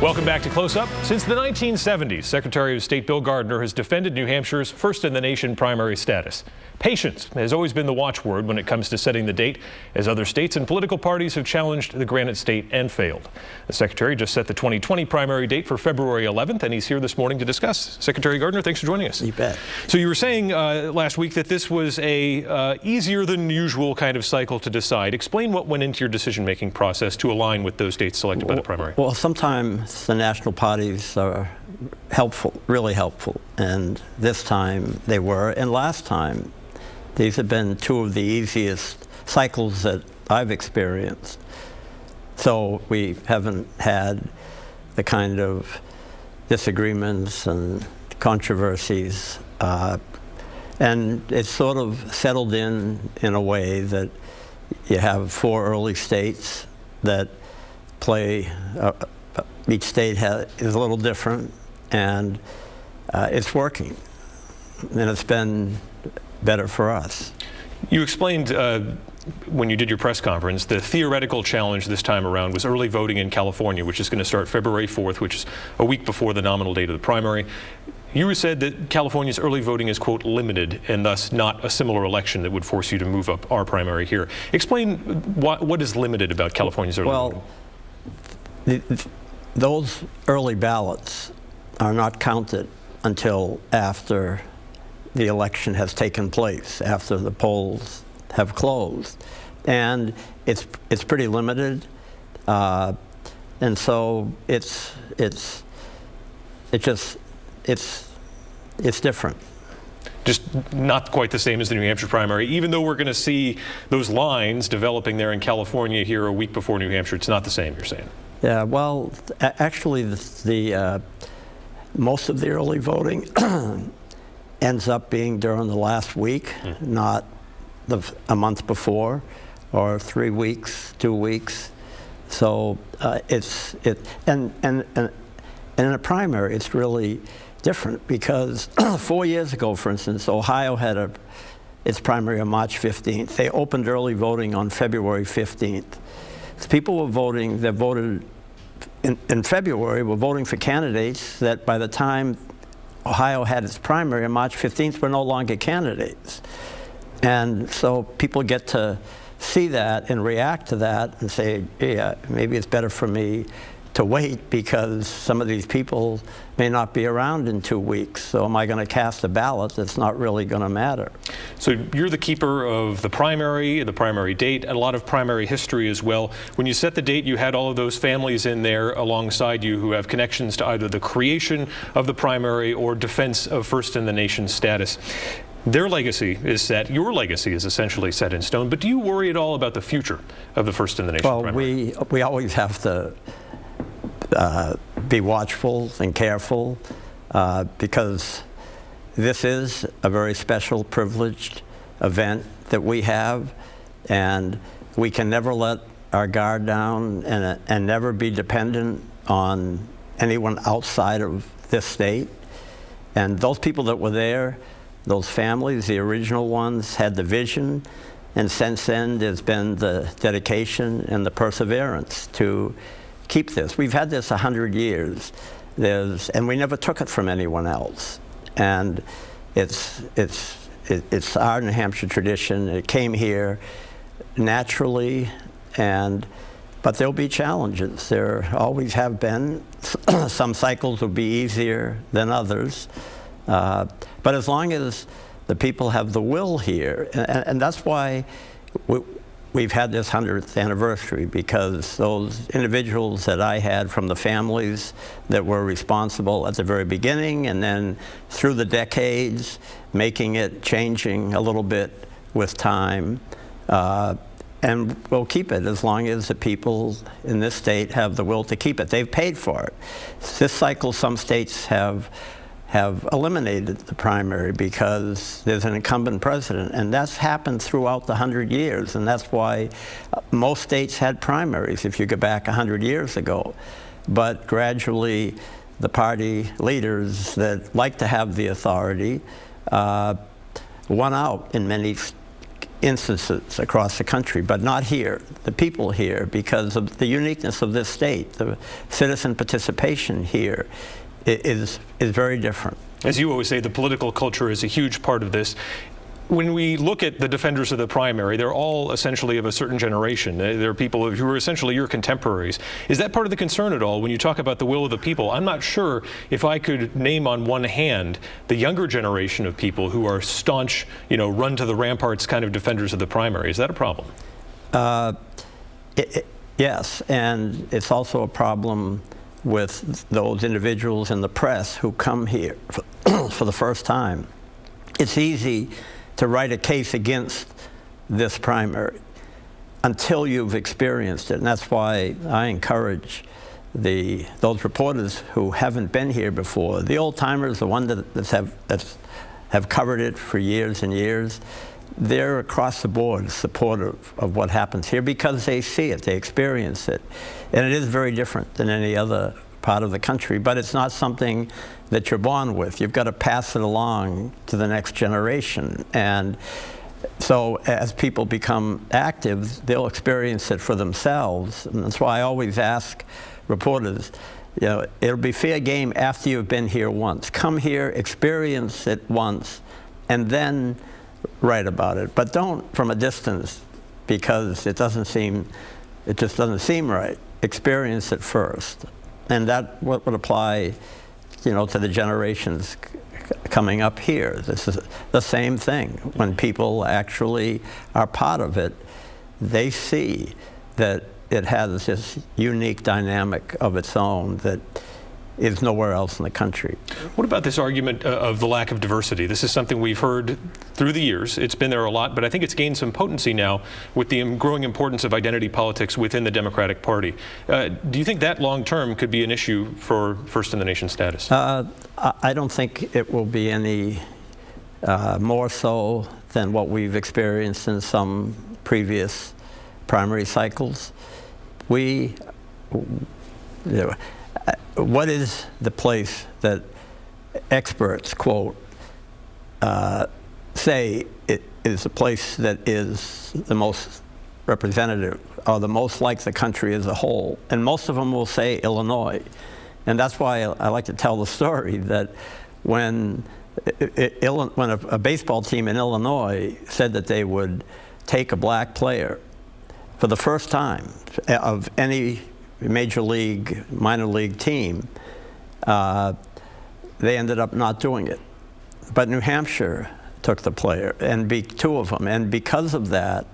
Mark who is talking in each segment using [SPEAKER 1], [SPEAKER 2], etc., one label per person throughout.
[SPEAKER 1] Welcome back to Close Up. Since the 1970s, Secretary of State Bill Gardner has defended New Hampshire's first-in-the-nation primary status. Patience has always been the watchword when it comes to setting the date, as other states and political parties have challenged the Granite State and failed. The Secretary just set the 2020 primary date for February 11th, and he's here this morning to discuss. Secretary Gardner, thanks for joining us.
[SPEAKER 2] You bet.
[SPEAKER 1] So you were saying last week that this was a easier than usual kind of cycle to decide. Explain what went into your decision-making process to align with those dates selected by the primary.
[SPEAKER 2] Well, sometimes the national parties are helpful, really helpful, and this time they were, and last time. These have been two of the easiest cycles that I've experienced. So we haven't had the kind of disagreements and controversies, and it's sort of settled in a way that you have 4 early states that play. Each state is a little different, and it's working, and it's been better for us.
[SPEAKER 1] You explained when you did your press conference, the theoretical challenge this time around was early voting in California, which is going to start February 4th, which is a week before the nominal date of the primary. You said that California's early voting is, quote, limited, and thus not a similar election that would force you to move up our primary here. Explain what is limited about California's early voting.
[SPEAKER 2] Well, those early ballots are not counted until after the election has taken place, after the polls have closed, and it's pretty limited, and so it's different.
[SPEAKER 1] Just not quite the same as the New Hampshire primary, even though we're going to see those lines developing there in California here a week before New Hampshire. It's not the same, you're saying?
[SPEAKER 2] Yeah, well, actually, the most of the early voting ends up being during the last week, not a month before, or 3 weeks, 2 weeks. So and in a primary, it's really different because 4 years ago, for instance, Ohio had its primary on March 15th. They opened early voting on February 15th. So people were voting. They voted in February. Were voting for candidates that by the time Ohio had its primary on March 15th were no longer candidates. And so people get to see that and react to that and say, yeah, maybe it's better for me to wait because some of these people may not be around in 2 weeks. So am I going to cast a ballot that's not really going to matter?
[SPEAKER 1] So you're the keeper of the primary date, and a lot of primary history as well. When you set the date, you had all of those families in there alongside you who have connections to either the creation of the primary or defense of first-in-the-nation status. Their legacy is set. Your legacy is essentially set in stone. But do you worry at all about the future of the first-in-the-nation primary?
[SPEAKER 2] Well, we always have to be watchful and careful because this is a very special, privileged event that we have, and we can never let our guard down and never be dependent on anyone outside of this state. And those people that were there, those families, the original ones, had the vision, and since then there's been the dedication and the perseverance to keep this. We've had this 100 years, and we never took it from anyone else. And it's our New Hampshire tradition. It came here naturally, but there'll be challenges. There always have been. Some cycles will be easier than others, but as long as the people have the will here, and that's why we've had this 100th anniversary, because those individuals that I had from the families that were responsible at the very beginning and then through the decades, changing a little bit with time, and we'll keep it as long as the people in this state have the will to keep it. They've paid for it. This cycle, some states have eliminated the primary because there's an incumbent president, and that's happened throughout the 100 years, and that's why most states had primaries if you go back 100 years ago. But gradually, the party leaders that like to have the authority won out in many instances across the country, but not here, the people here, because of the uniqueness of this state. The citizen participation here is very different.
[SPEAKER 1] As you always say, the political culture is a huge part of this. When we look at the defenders of the primary, they're all essentially of a certain generation. They're people who are essentially your contemporaries. Is that part of the concern at all when you talk about the will of the people? I'm not sure if I could name on one hand the younger generation of people who are staunch, run to the ramparts kind of defenders of the primary. Is that a problem?
[SPEAKER 2] Yes, and it's also a problem with those individuals in the press who come here for the first time. It's easy to write a case against this primary until you've experienced it. And that's why I encourage those reporters who haven't been here before, the old-timers, the ones that have covered it for years and years, they're across the board supportive of what happens here because they see it, they experience it. And it is very different than any other part of the country, but it's not something that you're born with. You've got to pass it along to the next generation. And so as people become active, they'll experience it for themselves. And that's why I always ask reporters, it'll be fair game after you've been here once. Come here, experience it once, and then write about it. But don't from a distance, because it just doesn't seem right. Experience it first. And that would apply, to the generations coming up here. This is the same thing. When people actually are part of it, they see that it has this unique dynamic of its own that is nowhere else in the country.
[SPEAKER 1] What about this argument of the lack of diversity? This is something we've heard through the years. It's been there a lot, but I think it's gained some potency now with the growing importance of identity politics within the Democratic Party. Do you think that long-term could be an issue for first-in-the-nation status?
[SPEAKER 2] I don't think it will be any more so than what we've experienced in some previous primary cycles. What is the place that experts, quote, say it is the place that is the most representative or the most like the country as a whole? And most of them will say Illinois. And that's why I like to tell the story that when a baseball team in Illinois said that they would take a black player for the first time of any major league, minor league team, they ended up not doing it. But New Hampshire took the player, and two of them. And because of that,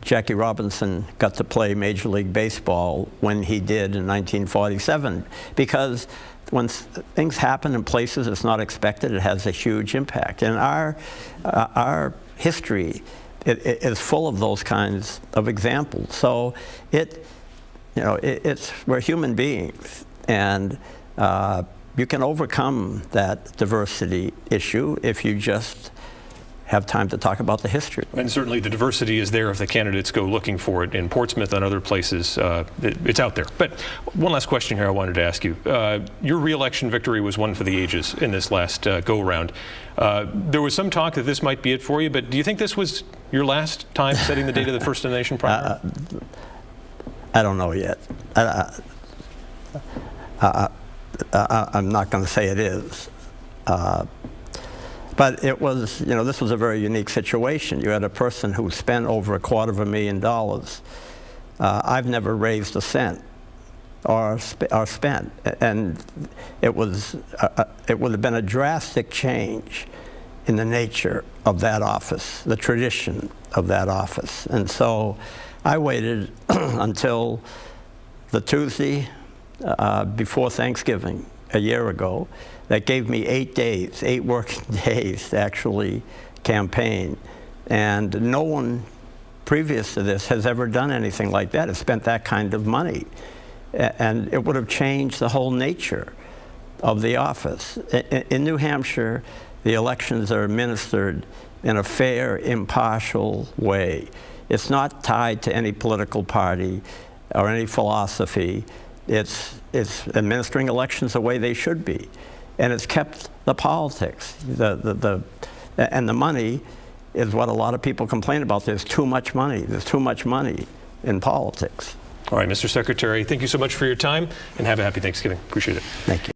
[SPEAKER 2] Jackie Robinson got to play Major League Baseball when he did in 1947. Because when things happen in places it's not expected, it has a huge impact. And our history is full of those kinds of examples. So we're human beings, and you can overcome that diversity issue if you just have time to talk about the history.
[SPEAKER 1] And certainly the diversity is there if the candidates go looking for it in Portsmouth and other places. It's out there. But one last question here I wanted to ask you. Your re-election victory was one for the ages in this last go-around. There was some talk that this might be it for you, but do you think this was your last time setting the date of the first-in-the-nation primary?
[SPEAKER 2] I don't know yet. I'm not going to say it is. But it was, this was a very unique situation. You had a person who spent over $250,000. I've never raised a cent or spent. And it would have been a drastic change in the nature of that office, the tradition of that office. And so I waited until the Tuesday before Thanksgiving a year ago. That gave me 8 working days to actually campaign. And no one previous to this has ever done anything like that, has spent that kind of money. And it would have changed the whole nature of the office. In New Hampshire, the elections are administered in a fair, impartial way. It's not tied to any political party or any philosophy. It's administering elections the way they should be. And it's kept the politics and the money is what a lot of people complain about. There's too much money. There's too much money in politics.
[SPEAKER 1] All right, Mr. Secretary, thank you so much for your time, and have a happy Thanksgiving. Appreciate it.
[SPEAKER 2] Thank you.